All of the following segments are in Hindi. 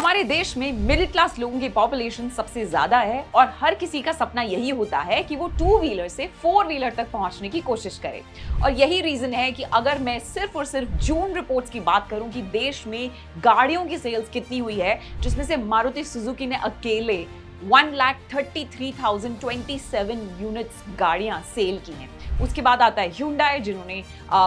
हमारे देश में मिडिल क्लास लोगों की पॉपुलेशन सबसे ज्यादा है और हर किसी का सपना यही होता है कि वो टू व्हीलर से फोर व्हीलर तक पहुंचने की कोशिश करे। और यही रीजन है कि अगर मैं सिर्फ और सिर्फ जून रिपोर्ट्स की बात करूं कि देश में गाड़ियों की सेल्स कितनी हुई है, जिसमें से मारुति सुजुकी ने अकेले 1,33,027 यूनिट्स गाड़ियां सेल की हैं। उसके बाद आता है Hyundai जिन्होंने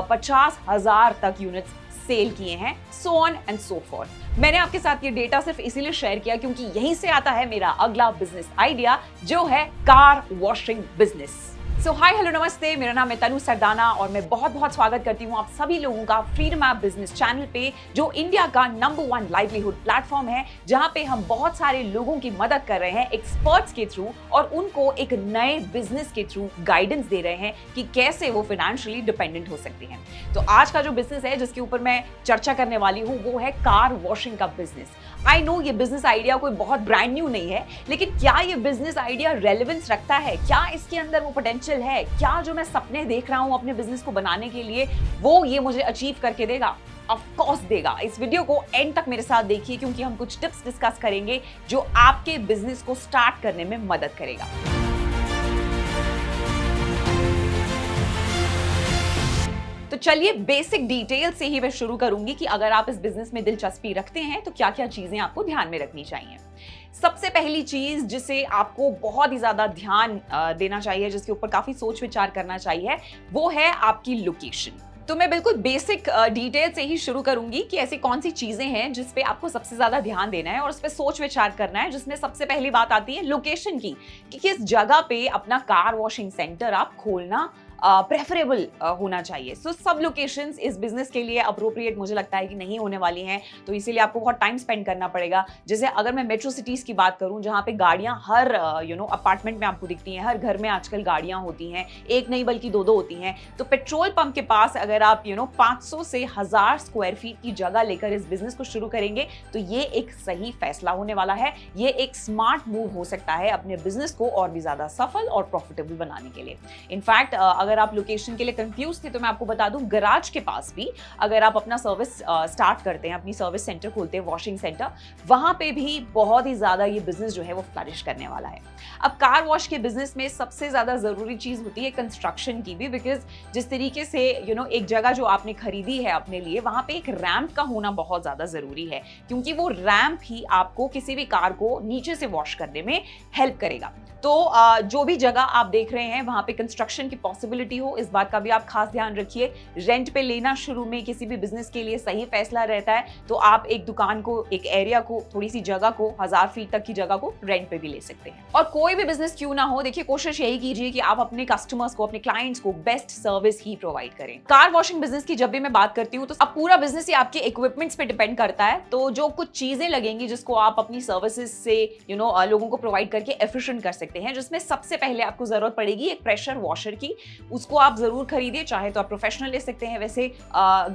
50,000 तक यूनिट्स सेल किए हैं, so on and so forth. मैंने आपके साथ ये डेटा सिर्फ इसीलिए शेयर किया क्योंकि यहीं से आता है मेरा अगला बिजनेस आइडिया, जो है कार वॉशिंग बिजनेस। सो हाय हेलो नमस्ते, मेरा नाम है तनु सरदाना और मैं बहुत बहुत स्वागत करती हूँ आप सभी लोगों का फ्रीडम ऐप बिजनेस चैनल पे, जो इंडिया का नंबर 1 लाइवलीहुड प्लेटफॉर्म है, जहाँ पे हम बहुत सारे लोगों की मदद कर रहे हैं एक्सपर्ट्स के थ्रू और उनको एक नए बिजनेस के थ्रू गाइडेंस दे रहे हैं कि कैसे वो फाइनेंशियली डिपेंडेंट हो सकती हैं। तो आज का जो बिजनेस है जिसके ऊपर मैं चर्चा करने वाली हूँ वो है कार वॉशिंग का बिजनेस। आई नो ये बिजनेस आइडिया कोई बहुत ब्रांड न्यू नहीं है, लेकिन क्या ये बिजनेस आइडिया रेलेवेंस रखता है? क्या इसके अंदर वो पोटेंशियल है? क्या जो मैं सपने देख रहा हूं अपने बिजनेस को बनाने के लिए वो ये मुझे अचीव करके देगा? ऑफ कोर्स देगा। इस वीडियो को एंड तक मेरे साथ देखिए क्योंकि हम कुछ टिप्स डिस्कस करेंगे जो आपके बिजनेस को स्टार्ट करने में मदद करेगा। तो चलिए बेसिक डिटेल से ही मैं शुरू करूंगी कि अगर आप इस बिजनेस में दिलचस्पी रखते हैं तो क्या क्या चीजें आपको ध्यान में रखनी चाहिए। सबसे पहली चीज जिसे आपको बहुत ही ज्यादा ध्यान देना चाहिए, जिसके ऊपर काफी सोच विचार करना चाहिए, वो है आपकी लोकेशन। तो मैं बिल्कुल बेसिक डिटेल से ही शुरू करूंगी कि ऐसी कौन सी चीजें हैं जिस पे आपको सबसे ज्यादा ध्यान देना है और उस पे सोच विचार करना है, जिसमें सबसे पहली बात आती है लोकेशन की, कि किस जगह पे अपना कार वॉशिंग सेंटर आप खोलना प्रेफरेबल होना चाहिए। सो सब लोकेशंस इस बिजनेस के लिए अप्रोप्रिएट मुझे लगता है कि नहीं होने वाली हैं, तो इसीलिए आपको बहुत टाइम स्पेंड करना पड़ेगा। जैसे अगर मैं मेट्रो सिटीज की बात करूं, जहां पे गाड़ियां हर अपार्टमेंट में आपको दिखती हैं, हर घर में आजकल गाड़ियां होती हैं, एक नहीं बल्कि दो होती हैं। तो पेट्रोल पंप के पास अगर आप 500 से 1000 स्क्वायर फीट की जगह लेकर इस बिजनेस को शुरू करेंगे तो ये एक सही फैसला होने वाला है। ये एक स्मार्ट मूव हो सकता है अपने बिजनेस को और भी ज्यादा सफल और प्रॉफिटेबल बनाने के लिए। इनफैक्ट अगर आप लोकेशन के लिए कंफ्यूज थे तो मैं आपको बता दूं, गैराज के पास भी अगर आप अपना सर्विस स्टार्ट करते हैं, अपनी सर्विस सेंटर खोलते हैं, वॉशिंग सेंटर, वहां पे भी बहुत ही ज्यादा ये बिजनेस जो है वो फ्लरिश करने वाला है। अब कार वॉश के बिजनेस में सबसे ज्यादा जरूरी चीज होती है कंस्ट्रक्शन की भी, बिकॉज जिस तरीके से एक जगह जो आपने खरीदी है अपने लिए, वहां पे एक रैंप का होना बहुत ज्यादा जरूरी है, क्योंकि वो रैंप ही आपको किसी भी कार को नीचे से वॉश करने में हेल्प करेगा। तो जो भी जगह आप देख रहे हैं वहां पे कंस्ट्रक्शन की पॉसिबिलिटी हो, इस बात का भी आप खास ध्यान रखिए। रेंट पे लेना शुरू में किसी भी बिजनेस के लिए सही फैसला रहता है, तो आप एक दुकान को, एक एरिया को, थोड़ी सी जगह को, 1000 फीट तक की जगह को रेंट पे भी ले सकते हैं। और कोई भी बिजनेस क्यों ना हो, देखिए कोशिश यही कीजिए कि आप अपने कस्टमर्स को, अपने क्लाइंट्स को बेस्ट सर्विस ही प्रोवाइड करें। कार वॉशिंग बिजनेस की जब भी मैं बात करती हूँ तो अब पूरा बिजनेस ही आपके इक्विपमेंट्स पे डिपेंड करता है। तो जो कुछ चीजें लगेंगी जिसको आप अपनी सर्विसेज से लोगों को प्रोवाइड करके एफिशिएंट कर सकते हैं, जिसमें सबसे पहले आपको जरूरत पड़ेगी एक प्रेशर वॉशर की। उसको आप जरूर खरीदिए, चाहे तो आप प्रोफेशनल ले सकते हैं, वैसे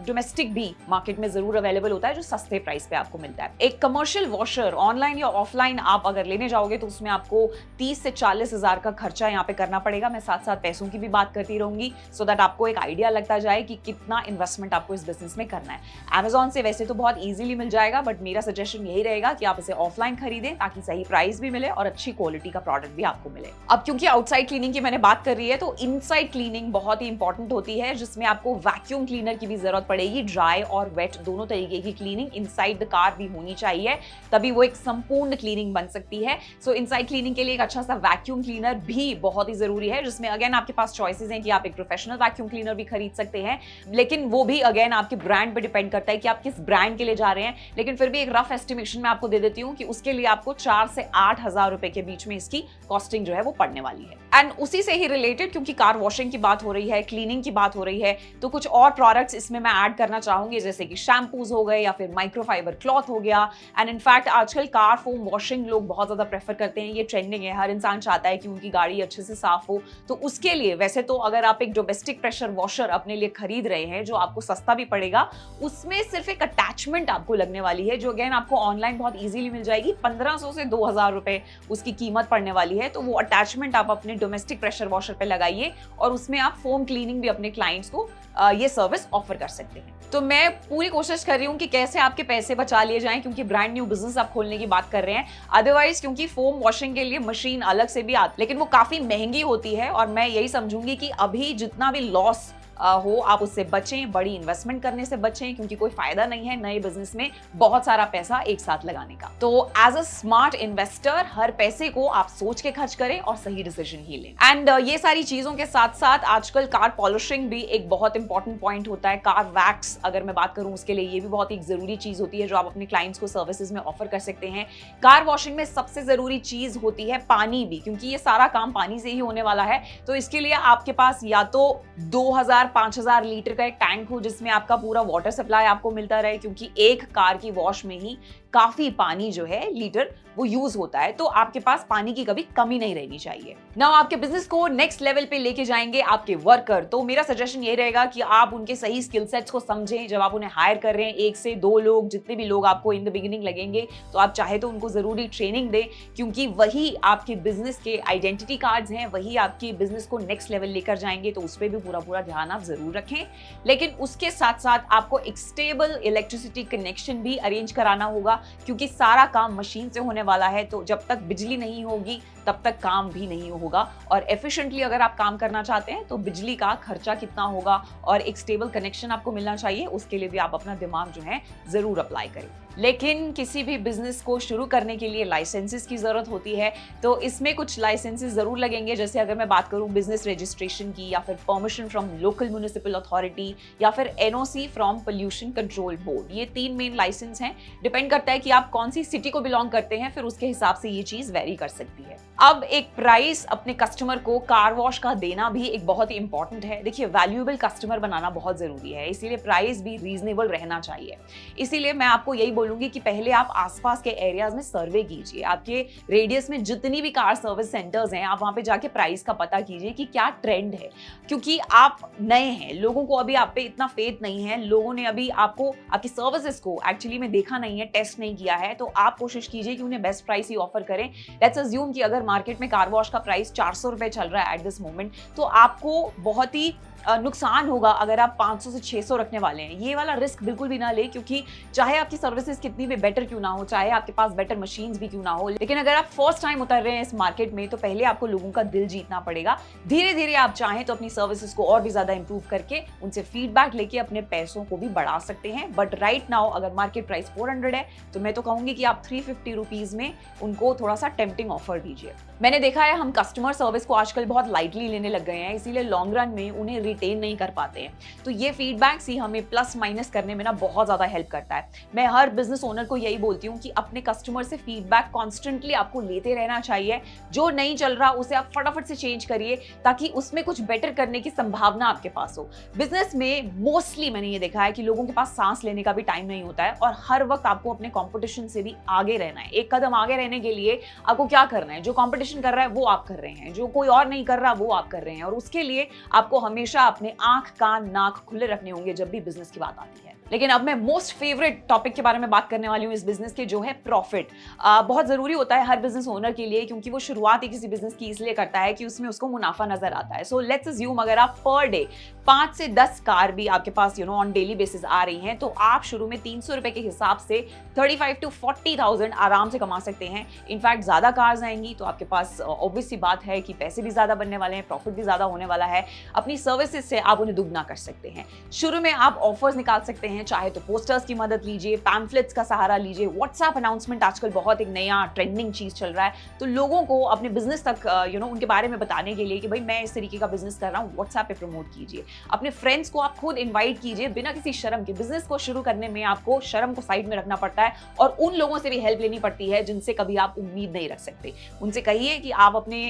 डोमेस्टिक भी मार्केट में जरूर अवेलेबल होता है जो सस्ते प्राइस पे आपको मिलता है। एक कमर्शियल वॉशर ऑनलाइन या ऑफलाइन आप अगर लेने जाओगे तो उसमें आपको 30 से 40 हजार का खर्चा यहाँ पे करना पड़ेगा। मैं साथ साथ पैसों की भी बात करती रहूंगी, सो दैट आपको एक आइडिया लगता जाए कि कितना इन्वेस्टमेंट आपको इस बिजनेस में करना है। Amazon से वैसे तो बहुत इजीली मिल जाएगा, बट मेरा सजेशन यही रहेगा कि आप इसे ऑफलाइन खरीदें ताकि सही प्राइस भी मिले और अच्छी क्वालिटी का प्रोडक्ट भी आपको मिले। अब क्योंकि आउटसाइड क्लीनिंग की मैंने बात कर रही है, तो इनसाइड क्लीनिंग बहुत ही इंपॉर्टेंट होती है, जिसमें आपको वैक्यूम क्लीनर की भी जरूरत पड़ेगी। ड्राई और वेट दोनों तरीके की क्लीनिंग इनसाइड द कार भी होनी चाहिए, तभी वो एक संपूर्ण क्लीनिंग बन सकती है। सो इनसाइड क्लीनिंग के लिए एक अच्छा सा वैक्यूम क्लीनर भी बहुत ही जरूरी है, जिसमें अगेन आपके पास चॉइसेस हैं कि आप एक प्रोफेशनल वैक्यूम क्लीनर भी खरीद सकते हैं, लेकिन वो भी अगेन आपके ब्रांड पे डिपेंड करता है कि आप किस ब्रांड के लिए जा रहे हैं। लेकिन फिर भी एक रफ एस्टिमेशन में आपको दे देती हूँ कि उसके लिए आपको 4 से 8 हजार रुपए के बीच में इसकी कॉस्टिंग जो है वो पड़ने वाली है। एंड उसी से ही रिलेटेड, क्योंकि कार वॉशिंग की बात हो रही है, क्लीनिंग की बात हो रही है, तो कुछ और प्रोडक्ट्स इसमें मैं ऐड करना चाहूंगी, जैसे कि शैम्पूज हो गए या फिर माइक्रोफाइबर क्लॉथ हो गया। एंड इनफैक्ट आजकल कार फोम वॉशिंग लोग बहुत ज्यादा प्रेफर करते हैं, ये ट्रेंडिंग है, हर इंसान चाहता है कि उनकी गाड़ी अच्छे से साफ हो। तो उसके लिए वैसे तो अगर आप एक डोमेस्टिक प्रेशर वॉशर अपने लिए खरीद रहे हैं जो आपको सस्ता भी पड़ेगा, उसमें सिर्फ एक अटैचमेंट आपको लगने वाली है, जो अगेन आपको ऑनलाइन बहुत इजीली मिल जाएगी। 1500 से 2000 रुपए उसकी कीमत पड़ने वाली है, है तो वो अटैचमेंट आप अपने डोमेस्टिक प्रेशर वॉशर पे लगाइए और उसमें आप फोम क्लीनिंग भी अपने क्लाइंट्स को ये सर्विस ऑफर कर सकते हैं। तो मैं पूरी कोशिश कर रही हूँ कि कैसे आपके पैसे बचा लिए जाएं, क्योंकि ब्रांड न्यू बिजनेस आप खोलने की बात कर रहे हैं। अदरवाइज क्योंकि फोम वॉशिंग के लिए मशीन अलग से भी आती, लेकिन वो काफी महंगी होती है और मैं यही समझूंगी कि अभी जितना भी लॉस हो आप उससे बचें, बड़ी इन्वेस्टमेंट करने से बचें, क्योंकि कोई फायदा नहीं है नए बिजनेस में बहुत सारा पैसा एक साथ लगाने का। तो एज अ स्मार्ट इन्वेस्टर हर पैसे को आप सोच के खर्च करें और सही डिसीजन ही लें। एंड ये सारी चीजों के साथ साथ आजकल कार पॉलिशिंग भी एक बहुत इंपॉर्टेंट पॉइंट होता है। कार वैक्स अगर मैं बात करूं उसके लिए ये भी बहुत एक जरूरी चीज होती है जो आप अपने क्लाइंट्स को सर्विसेज में ऑफर कर सकते हैं। कार वॉशिंग में सबसे जरूरी चीज होती है पानी भी, क्योंकि ये सारा काम पानी से ही होने वाला है। तो इसके लिए आपके पास या तो 2000-5000 लीटर का एक टैंक हो जिसमें आपका पूरा वाटर सप्लाई आपको मिलता रहे, क्योंकि एक कार की वॉश में ही काफी पानी जो है लीटर वो यूज होता है। तो आपके पास पानी की कभी कमी नहीं रहनी चाहिए। नाउ आपके बिजनेस को नेक्स्ट लेवल पे लेके जाएंगे आपके वर्कर, तो मेरा सजेशन ये रहेगा कि आप उनके सही स्किल सेट्स को समझें। जब आप उन्हें हायर कर रहे हैं, 1 से 2 लोग जितने भी लोग आपको इन द बिगिनिंग लगेंगे, तो आप चाहे तो उनको जरूरी ट्रेनिंग दें, क्योंकि वही आपके बिजनेस के आइडेंटिटी कार्ड्स हैं, वही आपके बिजनेस को नेक्स्ट लेवल लेकर जाएंगे। तो उस पर भी पूरा ध्यान आप जरूर रखें। लेकिन उसके साथ साथ आपको एक स्टेबल इलेक्ट्रिसिटी कनेक्शन भी अरेंज कराना होगा, क्योंकि सारा काम मशीन से होने वाला है। तो जब तक बिजली नहीं होगी तब तक काम भी नहीं होगा। और एफिशिएंटली अगर आप काम करना चाहते हैं तो बिजली का खर्चा कितना होगा और एक स्टेबल कनेक्शन आपको मिलना चाहिए, उसके लिए भी आप अपना दिमाग जो है जरूर अप्लाई करें। लेकिन किसी भी बिजनेस को शुरू करने के लिए लाइसेंसेस की जरूरत होती है। तो इसमें कुछ लाइसेंसेस जरूर लगेंगे, जैसे अगर मैं बात करूं बिजनेस रजिस्ट्रेशन की, या फिर permission from local municipal authority, या फिर NOC from pollution control board. ये 3 मेन लाइसेंस हैं। डिपेंड करता है कि आप कौन सी सिटी को बिलोंग करते हैं, फिर उसके हिसाब से ये चीज वेरी कर सकती है। अब एक प्राइस अपने कस्टमर को कार वॉश का देना भी एक बहुत ही इंपॉर्टेंट है। देखिए, वैल्यूएबल कस्टमर बनाना बहुत जरूरी है, इसीलिए प्राइस भी रीजनेबल रहना चाहिए। इसीलिए मैं आपको यही बोलूंगी कि पहले आप आसपास के एरियाज में सर्वे कीजिए। आपके रेडियस में जितनी भी कार सर्विस सेंटर्स हैं, आप वहां पे जाके प्राइस का पता कीजिए कि क्या ट्रेंड है, क्योंकि आप नए हैं, लोगों को अभी आप पे इतना फेथ नहीं है, लोगों ने अभी आपको आपकी सर्विसेज को एक्चुअली में देखा नहीं है, टेस्ट नहीं किया है। तो आप कोशिश कीजिए कि उन्हें बेस्ट प्राइस ही ऑफर करें। लेट्स अज्यूम कि अगर मार्केट में कार वॉश का प्राइस 400 रुपए चल रहा है एट दिस मोमेंट, तो आपको बहुत ही नुकसान होगा अगर आप 500 से 600 रखने वाले हैं। ये वाला रिस्क बिल्कुल भी ना ले, क्योंकि चाहे आपकी सर्विसेज कितनी भी बेटर क्यों ना हो, चाहे आपके पास बेटर मशीन्स भी क्यों ना हो, लेकिन अगर आप फर्स्ट टाइम उतर रहे हैं इस मार्केट में, तो पहले आपको लोगों का दिल जीतना पड़ेगा। धीरे धीरे आप चाहें तो अपनी सर्विसेज को और भी ज्यादा इंप्रूव करके उनसे फीडबैक लेके अपने पैसों को भी बढ़ा सकते हैं। बट राइट नाउ अगर मार्केट प्राइस 400 है, तो मैं तो कहूंगी कि आप 350 रुपीज में उनको थोड़ा सा टेम्पटिंग ऑफर दीजिए। मैंने देखा है हम कस्टमर सर्विस को आजकल बहुत लाइटली लेने लग गए हैं, इसीलिए लॉन्ग रन में उन्हें रिटेन नहीं कर पाते हैं। तो ये फीडबैक्स ही हमें प्लस माइनस करने में ना बहुत ज्यादा हेल्प करता है। मैं हर बिजनेस ओनर को यही बोलती हूँ कि अपने कस्टमर से फीडबैक कॉन्स्टेंटली आपको लेते रहना चाहिए। जो नहीं चल रहा उसे आप फटाफट से चेंज करिए, ताकि उसमें कुछ बेटर करने की संभावना आपके पास हो। बिजनेस में मोस्टली मैंने ये देखा है कि लोगों के पास सांस लेने का भी टाइम नहीं होता है, और हर वक्त आपको अपने कॉम्पिटिशन से भी आगे रहना है। एक कदम आगे रहने के लिए आपको क्या करना है, जो कॉम्पिटिशन कर रहा है वो आप कर रहे हैं, जो कोई और नहीं कर रहा वो आप कर रहे हैं, और उसके लिए आपको हमेशा अपने आंख कान नाक खुले रखने होंगे जब भी बिजनेस की बात आती है। लेकिन अब मैं मोस्ट फेवरेट टॉपिक के बारे में बात करने वाली हूँ इस बिजनेस के, जो है प्रॉफिट। बहुत जरूरी होता है हर बिजनेस ओनर के लिए, क्योंकि वो शुरुआत ही किसी बिजनेस की इसलिए करता है कि उसमें उसको मुनाफा नजर आता है। सो लेट्स अज्यूम अगर आप पर डे 5 से 10 कार भी आपके पास ऑन डेली बेसिस आ रही हैं, तो आप शुरू में 300 रुपए के हिसाब से 35 to 40,000 आराम से कमा सकते हैं। इनफैक्ट ज्यादा कार्स आएंगी तो आपके पास ऑब्वियस सी बात है कि पैसे भी ज्यादा बनने वाले हैं, प्रॉफिट भी ज्यादा होने वाला है। अपनी सर्विसेज से आप उन्हें दुगना कर सकते हैं। शुरू में आप ऑफर्स निकाल सकते हैं, चाहे तो पोस्टर्स की मदद लीजिए, पैम्फलेट्स का सहारा लीजिए, व्हाट्सएप अनाउंसमेंट आजकल बहुत एक नया ट्रेंडिंग चीज चल रहा है। तो लोगों को अपने बिजनेस तक उनके बारे में बताने के लिए कि भाई मैं इस तरीके का बिजनेस कर रहा हूँ, व्हाट्सएप पे प्रमोट कीजिए। अपने फ्रेंड्स को आप खुद इन्वाइट कीजिए बिना किसी शर्म के। बिजनेस को शुरू करने में आपको शर्म को साइड में रखना पड़ता है, और उन लोगों से भी हेल्प लेनी पड़ती है जिनसे कभी आप उम्मीद नहीं रख सकते। उनसे कहिए कि आप अपने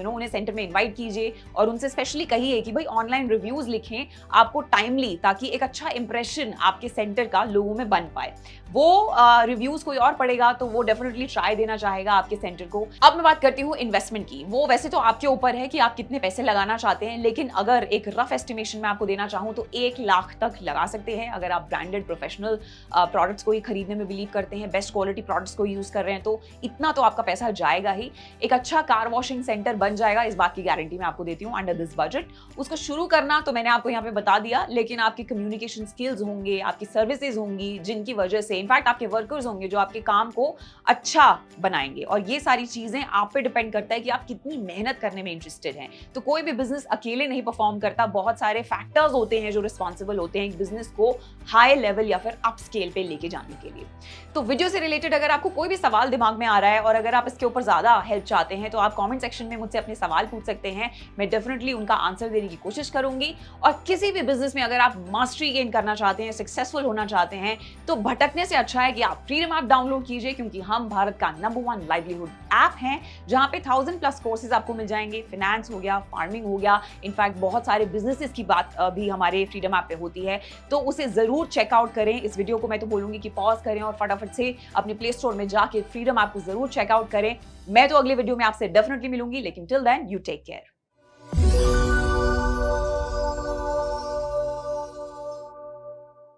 उन्हें सेंटर में इन्वाइट कीजिए, और उनसे स्पेशली कहिए कि भाई ऑनलाइन रिव्यूज लिखें आपको टाइमली, ताकि एक अच्छा इंप्रेशन आपके सेंटर का लोगों में बन पाए। वो रिव्यूज कोई और पढ़ेगा तो वो डेफिनेटली ट्राई देना चाहेगा आपके सेंटर को। अब मैं बात करती हूँ इन्वेस्टमेंट की। वो वैसे तो आपके ऊपर है कि आप कितने पैसे लगाना चाहते हैं, लेकिन अगर एक रफ एस्टिमेशन में आपको देना चाहूँ तो 1 लाख तक लगा सकते हैं। अगर आप ब्रांडेड प्रोफेशनल प्रोडक्ट्स को ही खरीदने में बिलीव करते हैं, बेस्ट क्वालिटी प्रोडक्ट्स को यूज कर रहे हैं, तो इतना तो आपका पैसा जाएगा ही। एक अच्छा कार वॉशिंग सेंटर बन जाएगा, इस बात की गारंटी मैं आपको देती हूँ अंडर दिस बजट। उसको शुरू करना तो मैंने आपको यहाँ पे बता दिया, लेकिन आपकी कम्युनिकेशन स्किल्स होंगे, आपकी सर्विसेज होंगी, जिनकी वजह से इनफैक्ट आपके वर्कर्स होंगे जो आपके काम को अच्छा बनाएंगे। और ये सारी चीजें आप पे डिपेंड करता है कि आप कितनी मेहनत करने में इंटरेस्टेड हैं। तो कोई भी बिजनेस अकेले नहीं परफॉर्म करता, बहुत सारे फैक्टर्स होते हैं जो रिस्पॉन्सिबल होते हैं एक बिजनेस को हाई लेवल या फिर अप स्केल पे लेके जाने के लिए। तो वीडियो से रिलेटेड अगर आपको कोई भी सवाल दिमाग में आ रहा है और अगर आप इसके ऊपर ज्यादा हेल्प चाहते हैं तो आप कमेंट सेक्शन में मुझसे अपने सवाल पूछ सकते हैं। मैं डेफिनेटली उनका आंसर देने की कोशिश करूंगी। और किसी भी बिजनेस में अगर आप मास्टरी गेन करना चाहते हैं, सक्सेसफुल होना चाहते हैं, तो भटकने से अच्छा है कि आप फ्रीडम ऐप डाउनलोड कीजिए, क्योंकि हम भारत का नंबर 1 लाइवलीहुड ऐप हैं जहां पे 1000+ कोर्सेज आपको मिल जाएंगे। फाइनेंस हो गया, फार्मिंग हो गया, इनफैक्ट बहुत सारे बिजनेसेस की बात भी हमारे फ्रीडम ऐप पे होती है। तो उसे जरूर चेकआउट करें। इस वीडियो को मैं तो बोलूंगी कि पॉज करें और फटाफट से अपने प्ले स्टोर में जाके फ्रीडम ऐप को जरूर चेकआउट करें। मैं तो अगले वीडियो में आपसे डेफिनेटली मिलूंगी, लेकिन till then you take care.